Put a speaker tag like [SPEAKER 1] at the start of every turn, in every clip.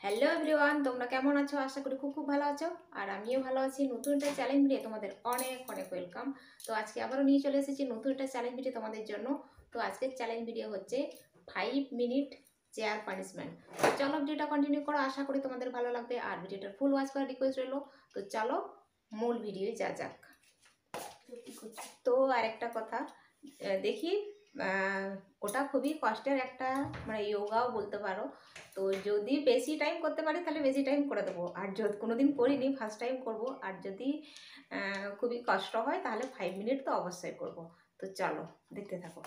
[SPEAKER 1] Hello everyone, তোমরা কেমন আছো? আশা করি খুব খুব ভালো আছো। আর আমিও ভালো আছি। নতুন একটা চ্যালেঞ্জ ভিডিও তোমাদের অনেক অনেক ওয়েলকাম। তো আজকে আবারও নিয়ে চলে এসেছি নতুন একটা চ্যালেঞ্জ ভিডিও তোমাদের জন্য। তো আজকের চ্যালেঞ্জ ভিডিও হচ্ছে 5 মিনিট চেয়ার পানিশমেন্ট। তো চলো ভিডিওটা কন্টিনিউ করো, আশা করি তোমাদের ভালো লাগবে। আর ভিডিওটার ফুল ওয়াচ করার রিকোয়েস্ট রইলো। তো চলো মূল ভিডিও যা যাক। তো আরেকটা কথা, দেখি ওটা খুবই কষ্টের একটা মানে যোগাও বলতে পারো। তো যদি বেশি টাইম করতে পারি তাহলে বেশি টাইম করে দেবো, আর যদি কোনোদিন করিনি ফার্স্ট টাইম করব। আর যদি খুবই কষ্ট হয় তাহলে 5 মিনিট তো অবশ্যই করব। তো চলো দেখতে থাকো।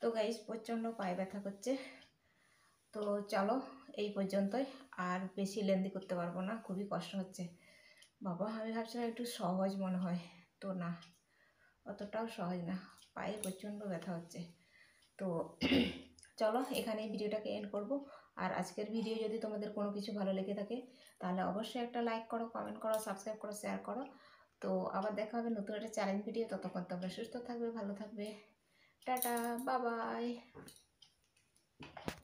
[SPEAKER 1] তো গাইস প্রচণ্ড পায়ে ব্যথা করছে। তো চলো এই পর্যন্তই, আর বেশি লেন্দি করতে পারবো না, খুবই কষ্ট হচ্ছে। বাবা আমি ভাবছিলাম একটু সহজ মনে হয়, তো না, অতটাও সহজ না, পায়ে প্রচণ্ড ব্যথা হচ্ছে। তো চলো এখানেই ভিডিওটাকে এন্ড করব। আর আজকের ভিডিও যদি তোমাদের কোনো কিছু ভালো লেগে থাকে তাহলে অবশ্যই একটা লাইক করো, কমেন্ট করো, সাবস্ক্রাইব করো, শেয়ার করো। তো আবার দেখা হবে নতুন একটা চ্যালেঞ্জ ভিডিও। ততক্ষণ তোমরা সুস্থ থাকবে, ভালো থাকবে। Tata, bye bye.